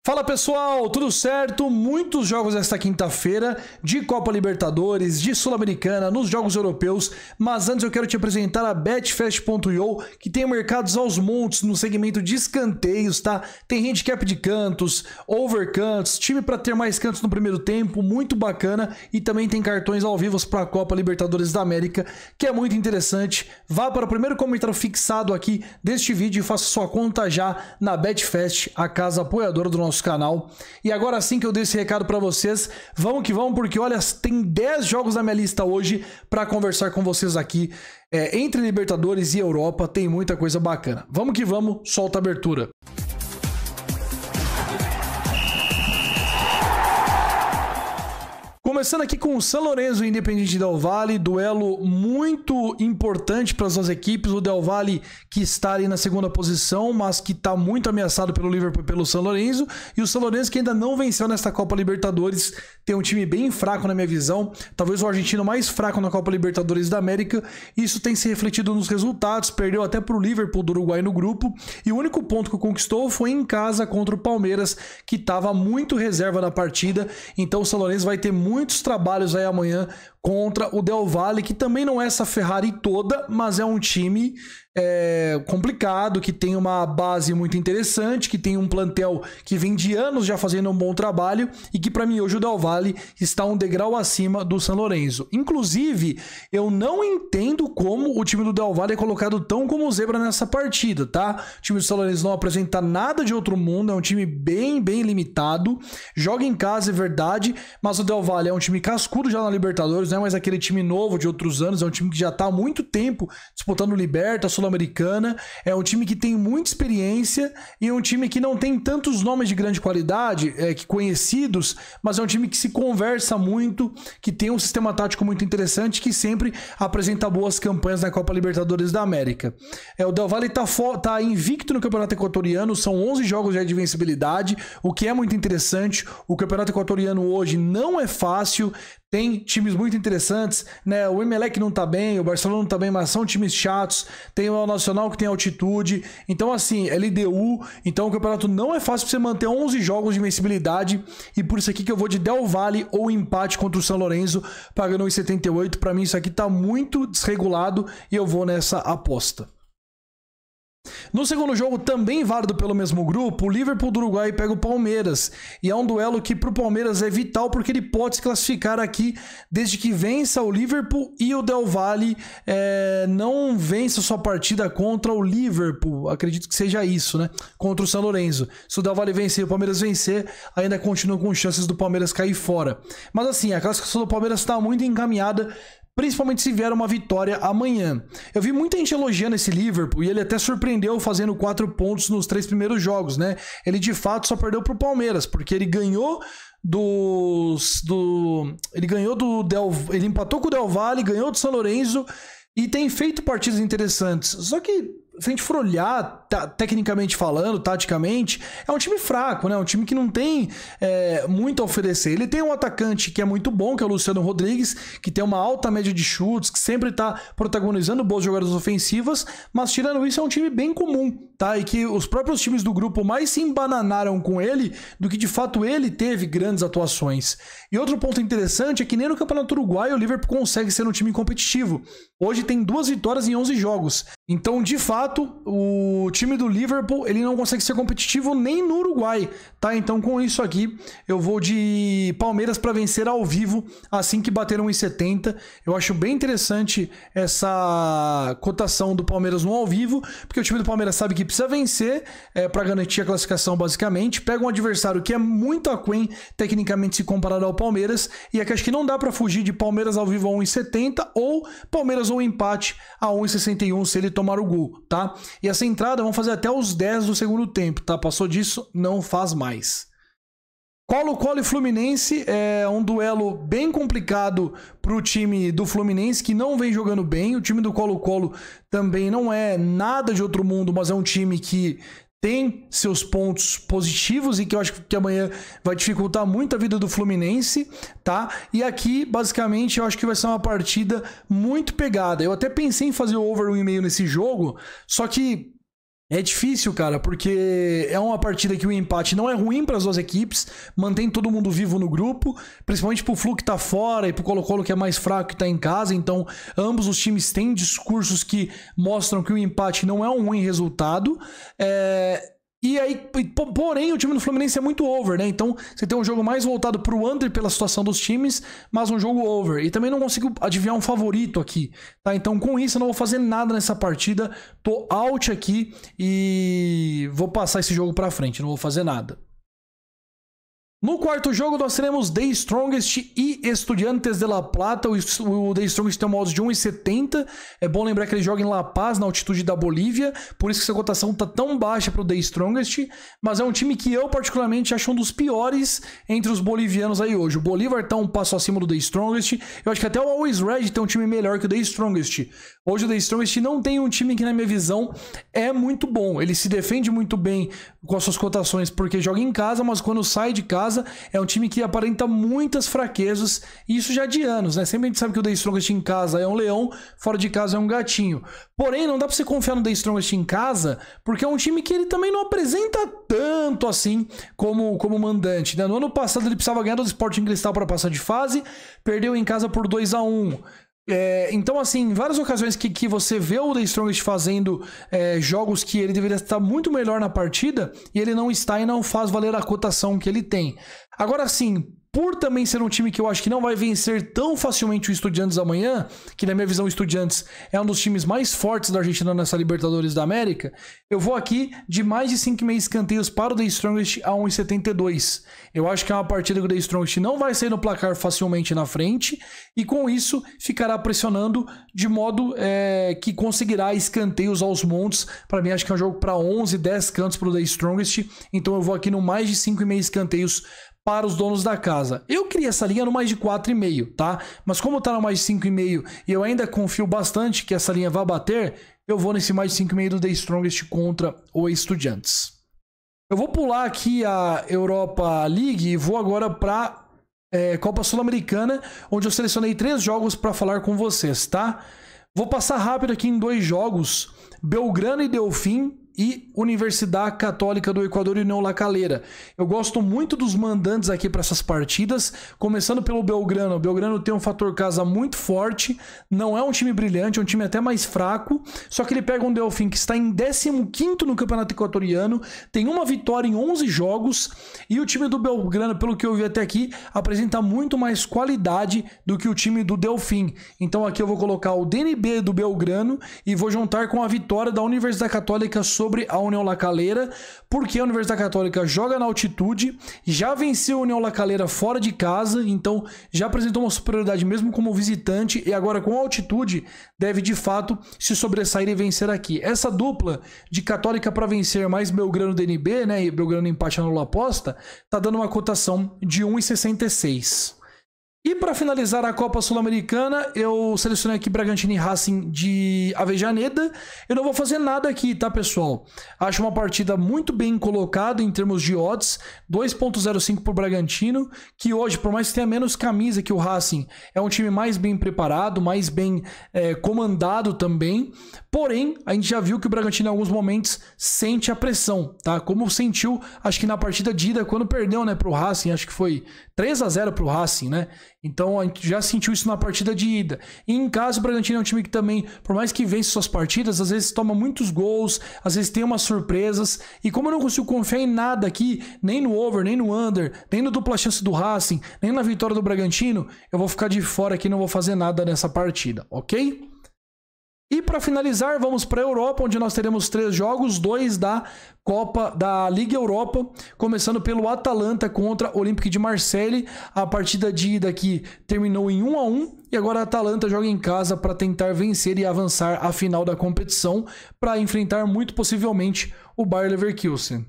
Fala pessoal, tudo certo? Muitos jogos esta quinta-feira de Copa Libertadores, de Sul-Americana, nos jogos europeus, mas antes eu quero te apresentar a Betfast.io, que tem mercados aos montes no segmento de escanteios, tá? Tem handicap de cantos, over cantos, time para ter mais cantos no primeiro tempo, muito bacana, e também tem cartões ao vivo para a Copa Libertadores da América, que é muito interessante. Vá para o primeiro comentário fixado aqui deste vídeo e faça sua conta já na Betfast, a casa apoiadora do nosso canal. E agora sim que eu dei esse recado para vocês, vamos que vamos, porque olha, tem 10 jogos na minha lista hoje para conversar com vocês aqui, entre Libertadores e Europa, tem muita coisa bacana. Vamos que vamos, solta a abertura. Começando aqui com o São Lourenço e Independiente Del Valle, duelo muito importante para as duas equipes. O Del Valle que está ali na segunda posição, mas que está muito ameaçado pelo Liverpool e pelo São Lourenço. E o São Lourenço que ainda não venceu nesta Copa Libertadores, tem um time bem fraco na minha visão. Talvez o argentino mais fraco na Copa Libertadores da América. Isso tem se refletido nos resultados, perdeu até para o Liverpool do Uruguai no grupo. E o único ponto que conquistou foi em casa contra o Palmeiras, que estava muito reserva na partida. Então o São Lourenço vai ter muitos trabalhos aí amanhã contra o Del Valle, que também não é essa Ferrari toda, mas é um time complicado, que tem uma base muito interessante, que tem um plantel que vem de anos já fazendo um bom trabalho e que para mim hoje o Del Valle está um degrau acima do São Lourenço. Inclusive, eu não entendo como o time do Del Valle é colocado tão como zebra nessa partida, tá? O time do São Lourenço não apresenta nada de outro mundo, é um time bem limitado, joga em casa, é verdade, mas o Del Valle é um time cascudo já na Libertadores, não é mais aquele time novo de outros anos, é um time que já está há muito tempo disputando Liberta, Sul-Americana, é um time que tem muita experiência e é um time que não tem tantos nomes de grande qualidade, que conhecidos, mas é um time que se conversa muito, que tem um sistema tático muito interessante, que sempre apresenta boas campanhas na Copa Libertadores da América. O Del Valle tá invicto no Campeonato Equatoriano, são 11 jogos já de invencibilidade, o que é muito interessante. O Campeonato Equatoriano hoje não é fácil, tem times muito interessantes, né? O Emelec não tá bem, o Barcelona não tá bem, mas são times chatos. Tem o Nacional que tem altitude. Então, assim, LDU. Então, o campeonato não é fácil pra você manter 11 jogos de invencibilidade. E por isso aqui que eu vou de Del Valle ou empate contra o São Lourenço, pagando 1,78. Pra mim, isso aqui tá muito desregulado e eu vou nessa aposta. No segundo jogo, também válido pelo mesmo grupo, o Liverpool do Uruguai pega o Palmeiras. E é um duelo que para o Palmeiras é vital, porque ele pode se classificar aqui desde que vença o Liverpool e o Del Valle não vença sua partida contra o Liverpool. Acredito que seja isso, né? Contra o São Lourenço. Se o Del Valle vencer e o Palmeiras vencer, ainda continua com chances do Palmeiras cair fora. Mas assim, a classificação do Palmeiras está muito encaminhada, principalmente se vier uma vitória amanhã. Eu vi muita gente elogiando esse Liverpool e ele até surpreendeu fazendo 4 pontos nos 3 primeiros jogos, né? Ele de fato só perdeu pro Palmeiras, porque ele ganhou ele empatou com o Del Valle, ganhou do São Lourenço e tem feito partidas interessantes. Só que, se a gente for olhar, tecnicamente falando, taticamente, é um time fraco, né? Um time que não tem muito a oferecer. Ele tem um atacante que é muito bom, que é o Luciano Rodrigues, que tem uma alta média de chutes, que sempre está protagonizando boas jogadas ofensivas, mas tirando isso é um time bem comum, tá? E que os próprios times do grupo mais se embananaram com ele do que de fato ele teve grandes atuações. E outro ponto interessante é que nem no Campeonato Uruguai o Liverpool consegue ser um time competitivo. Hoje tem 2 vitórias em 11 jogos. Então, de fato, o time do Liverpool, ele não consegue ser competitivo nem no Uruguai, tá? Então, com isso aqui, eu vou de Palmeiras para vencer ao vivo, assim que bater 1,70. Eu acho bem interessante essa cotação do Palmeiras no ao vivo, porque o time do Palmeiras sabe que precisa vencer para garantir a classificação, basicamente. Pega um adversário que é muito aquém, tecnicamente, se comparado ao Palmeiras, e aqui acho que não dá para fugir de Palmeiras ao vivo a 1,70 ou Palmeiras ou empate a 1,61 se ele tomar o gol, tá? E essa entrada vamos fazer até os 10 do segundo tempo, tá? Passou disso, não faz mais. Colo-Colo e Fluminense é um duelo bem complicado para o time do Fluminense, que não vem jogando bem. O time do Colo-Colo também não é nada de outro mundo, mas é um time que tem seus pontos positivos e que eu acho que amanhã vai dificultar muito a vida do Fluminense, tá? E aqui, basicamente, eu acho que vai ser uma partida muito pegada. Eu até pensei em fazer o over 1,5 nesse jogo, só que É difícil, cara, porque é uma partida que o empate não é ruim para as duas equipes, mantém todo mundo vivo no grupo, principalmente pro Flu que tá fora e pro Colo-Colo que é mais fraco que tá em casa, então ambos os times têm discursos que mostram que o empate não é um ruim resultado. E aí, porém, o time do Fluminense é muito over, né? Então, você tem um jogo mais voltado pro under pela situação dos times, mas um jogo over. E também não consigo adivinhar um favorito aqui, tá? Então, com isso, eu não vou fazer nada nessa partida. Tô out aqui e vou passar esse jogo pra frente, não vou fazer nada. No quarto jogo, nós teremos The Strongest e Estudiantes de La Plata. O The Strongest tem um odds de 1,70. É bom lembrar que ele joga em La Paz, na altitude da Bolívia. Por isso que essa cotação tá tão baixa para o The Strongest. Mas é um time que eu, particularmente, acho um dos piores entre os bolivianos aí hoje. O Bolívar tá um passo acima do The Strongest. Eu acho que até o Always Red tem um time melhor que o The Strongest. Hoje o The Strongest não tem um time que, na minha visão, é muito bom. Ele se defende muito bem com as suas cotações porque joga em casa, mas quando sai de casa é um time que aparenta muitas fraquezas, e isso já de anos, né? Sempre a gente sabe que o The Strongest em casa é um leão, fora de casa é um gatinho. Porém, não dá pra você confiar no The Strongest em casa, porque é um time que ele também não apresenta tanto assim como mandante, né? No ano passado ele precisava ganhar do Sporting Cristal para passar de fase, perdeu em casa por 2-1. Então, assim, em várias ocasiões que você vê o The Strongest fazendo jogos que ele deveria estar muito melhor na partida, e ele não está e não faz valer a cotação que ele tem. Agora, sim, por também ser um time que eu acho que não vai vencer tão facilmente o Estudiantes amanhã, que na minha visão o Estudiantes é um dos times mais fortes da Argentina nessa Libertadores da América, eu vou aqui de mais de 5,5 escanteios para o The Strongest a 1,72. Eu acho que é uma partida que o The Strongest não vai sair no placar facilmente na frente, e com isso ficará pressionando de modo que conseguirá escanteios aos montes. Para mim, acho que é um jogo para 11, 10 cantos para o The Strongest, então eu vou aqui no mais de 5,5 escanteios para os donos da casa. Eu queria essa linha no mais de 4,5, tá? Mas como tá no mais de 5,5 e eu ainda confio bastante que essa linha vai bater, eu vou nesse mais de 5,5 do The Strongest contra o Estudiantes. Eu vou pular aqui a Europa League e vou agora para Copa Sul-Americana, onde eu selecionei 3 jogos para falar com vocês, tá? Vou passar rápido aqui em 2 jogos, Belgrano e Delfim, e Universidade Católica do Equador e União La Calera. Eu gosto muito dos mandantes aqui para essas partidas, começando pelo Belgrano. O Belgrano tem um fator casa muito forte, não é um time brilhante, é um time até mais fraco, só que ele pega um Delfim que está em 15º no Campeonato Equatoriano, tem uma vitória em 11 jogos, e o time do Belgrano, pelo que eu vi até aqui, apresenta muito mais qualidade do que o time do Delfim. Então aqui eu vou colocar o DNB do Belgrano e vou juntar com a vitória da Universidade Católica sobre a União La Calera, porque a Universidade Católica joga na altitude, já venceu a União La Calera fora de casa, então já apresentou uma superioridade mesmo como visitante, e agora com a altitude deve de fato se sobressair e vencer aqui. Essa dupla de Católica para vencer mais Belgrano DNB, né, e Belgrano empate anula aposta, tá dando uma cotação de 1,66. E para finalizar a Copa Sul-Americana, eu selecionei aqui Bragantino e Racing de Avejaneda. Eu não vou fazer nada aqui, tá, pessoal? Acho uma partida muito bem colocada em termos de odds. 2,05 para o Bragantino, que hoje, por mais que tenha menos camisa que o Racing, é um time mais bem preparado, mais bem comandado também. Porém, a gente já viu que o Bragantino em alguns momentos sente a pressão, tá? Como sentiu, acho que na partida de ida, quando perdeu, né, para o Racing, acho que foi 3-0 para o Racing, né? Então a gente já sentiu isso na partida de ida. E em casa o Bragantino é um time que também, por mais que vence suas partidas, às vezes toma muitos gols, às vezes tem umas surpresas. E como eu não consigo confiar em nada aqui, nem no over, nem no under, nem no dupla chance do Racing, nem na vitória do Bragantino, eu vou ficar de fora aqui e não vou fazer nada nessa partida, ok? E para finalizar, vamos para a Europa, onde nós teremos 3 jogos, 2 da Copa da Liga Europa, começando pelo Atalanta contra o Olympique de Marseille. A partida de ida aqui terminou em 1-1 e agora a Atalanta joga em casa para tentar vencer e avançar à final da competição para enfrentar muito possivelmente o Bayer Leverkusen.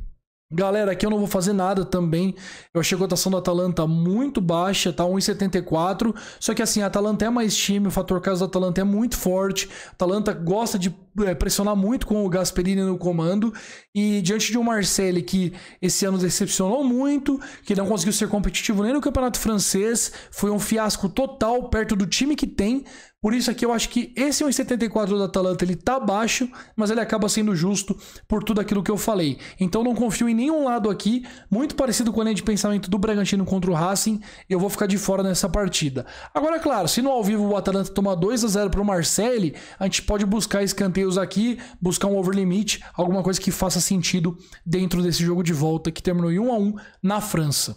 Galera, aqui eu não vou fazer nada também. Eu achei a cotação do Atalanta muito baixa, tá? 1,74. Só que assim, a Atalanta é mais time, o fator casa do Atalanta é muito forte. A Atalanta gosta de pressionar muito com o Gasperini no comando. E diante de um Marseille que esse ano decepcionou muito, que não conseguiu ser competitivo nem no campeonato francês, foi um fiasco total perto do time que tem. Por isso aqui eu acho que esse 1,74 do Atalanta ele tá baixo, mas ele acaba sendo justo por tudo aquilo que eu falei. Então não confio em nenhum lado aqui, muito parecido com a linha de pensamento do Bragantino contra o Racing, eu vou ficar de fora nessa partida. Agora, claro, se no ao vivo o Atalanta tomar 2-0 pro Marseille, a gente pode buscar escanteios aqui, buscar um over limit, alguma coisa que faça sentido dentro desse jogo de volta que terminou em 1-1 na França.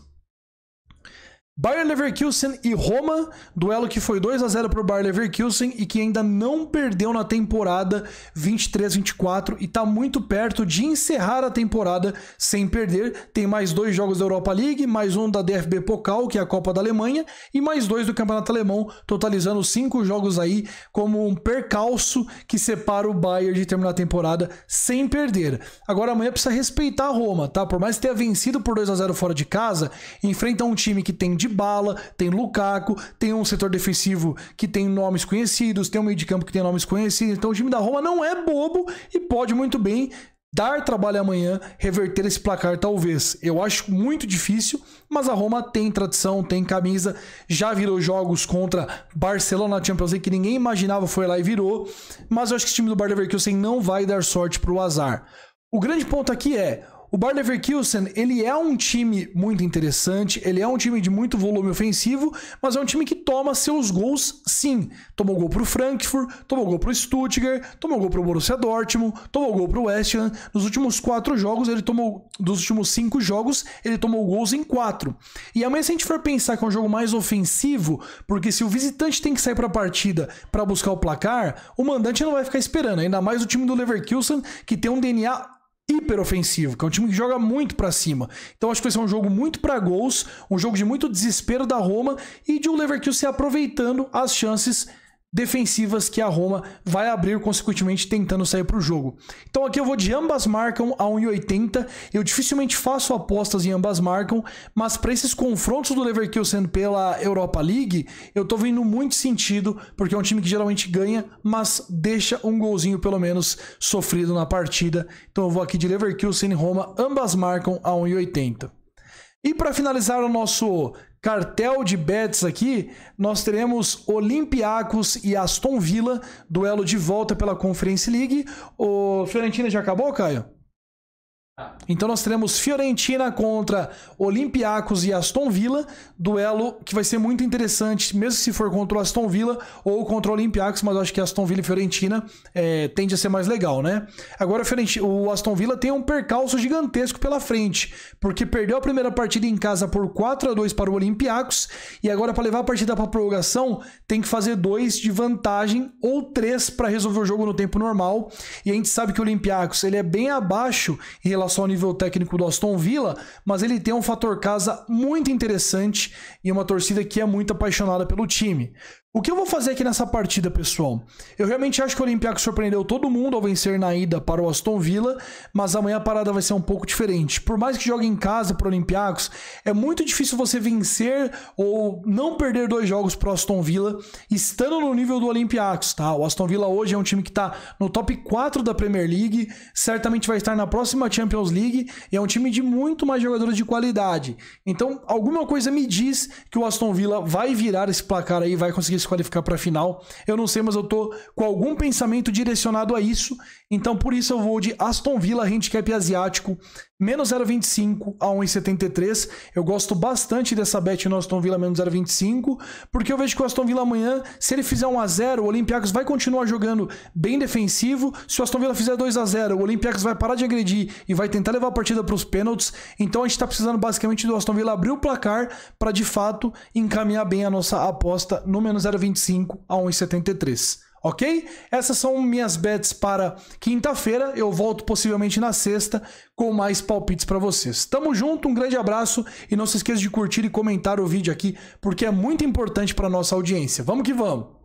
Bayer Leverkusen e Roma, duelo que foi 2-0 para o Bayer Leverkusen e que ainda não perdeu na temporada 23-24 e está muito perto de encerrar a temporada sem perder. Tem mais 2 jogos da Europa League, mais um da DFB Pokal, que é a Copa da Alemanha, e mais 2 do Campeonato Alemão, totalizando 5 jogos aí como um percalço que separa o Bayer de terminar a temporada sem perder. Agora amanhã precisa respeitar a Roma, tá? Por mais que tenha vencido por 2-0 fora de casa, enfrenta um time que tem de bala, tem Lukaku, tem um setor defensivo que tem nomes conhecidos, tem um meio de campo que tem nomes conhecidos, então o time da Roma não é bobo e pode muito bem dar trabalho amanhã, reverter esse placar talvez. Eu acho muito difícil, mas a Roma tem tradição, tem camisa, já virou jogos contra Barcelona na Champions League que ninguém imaginava, foi lá e virou, mas eu acho que o time do Bayer Leverkusen não vai dar sorte pro azar. O grande ponto aqui é o Bayer Leverkusen, ele é um time muito interessante, ele é um time de muito volume ofensivo, mas é um time que toma seus gols sim. Tomou gol pro Frankfurt, tomou gol pro Stuttgart, tomou gol pro Borussia Dortmund, tomou gol pro West Ham. Nos últimos 4 jogos, dos últimos 5 jogos, ele tomou gols em 4. E amanhã, se a gente for pensar que é um jogo mais ofensivo, porque se o visitante tem que sair pra partida para buscar o placar, o mandante não vai ficar esperando, ainda mais o time do Leverkusen, que tem um DNA hiper ofensivo, que é um time que joga muito pra cima. Então acho que vai ser um jogo muito pra gols, um jogo de muito desespero da Roma e de um Leverkusen aproveitando as chances defensivas que a Roma vai abrir, consequentemente tentando sair para o jogo. Então aqui eu vou de ambas marcam a 1,80. Eu dificilmente faço apostas em ambas marcam, mas para esses confrontos do Leverkusen pela Europa League, eu tô vendo muito sentido, porque é um time que geralmente ganha, mas deixa um golzinho pelo menos sofrido na partida. Então eu vou aqui de Leverkusen e Roma, ambas marcam a 1,80. E para finalizar o nosso cartel de bets aqui, nós teremos Olympiacos e Aston Villa, duelo de volta pela Conference League. O Fiorentina já acabou, Caio? Então nós teremos Fiorentina contra Olympiacos e Aston Villa, duelo que vai ser muito interessante, mesmo se for contra o Aston Villa ou contra o Olympiacos, mas eu acho que Aston Villa e Fiorentina tende a ser mais legal, né? Agora o Aston Villa tem um percalço gigantesco pela frente, porque perdeu a primeira partida em casa por 4-2 para o Olympiacos, e agora para levar a partida para a prorrogação tem que fazer 2 de vantagem ou 3 para resolver o jogo no tempo normal, e a gente sabe que o Olympiacos ele é bem abaixo em relação ao nível técnico do Aston Villa, mas ele tem um fator casa muito interessante e uma torcida que é muito apaixonada pelo time. O que eu vou fazer aqui nessa partida, pessoal? Eu realmente acho que o Olympiacos surpreendeu todo mundo ao vencer na ida para o Aston Villa, mas amanhã a parada vai ser um pouco diferente. Por mais que jogue em casa para o Olympiacos, é muito difícil você vencer ou não perder 2 jogos para o Aston Villa estando no nível do Olympiacos, tá? O Aston Villa hoje é um time que está no top 4 da Premier League, certamente vai estar na próxima Champions League e é um time de muito mais jogadores de qualidade. Então, alguma coisa me diz que o Aston Villa vai virar esse placar aí, vai conseguir se qualificar para a final. Eu não sei, mas eu tô com algum pensamento direcionado a isso. Então, por isso eu vou de Aston Villa handicap asiático, menos 0,25 a 1,73. Eu gosto bastante dessa bet no Aston Villa menos 0,25, porque eu vejo que o Aston Villa amanhã, se ele fizer 1-0, o Olympiacos vai continuar jogando bem defensivo. Se o Aston Villa fizer 2-0, o Olympiacos vai parar de agredir e vai tentar levar a partida para os pênaltis. Então a gente está precisando basicamente do Aston Villa abrir o placar para de fato encaminhar bem a nossa aposta no menos 0,25 a 1,73. Ok? Essas são minhas bets para quinta-feira. Eu volto possivelmente na sexta com mais palpites para vocês. Tamo junto, um grande abraço e não se esqueça de curtir e comentar o vídeo aqui, porque é muito importante para nossa audiência. Vamos que vamos!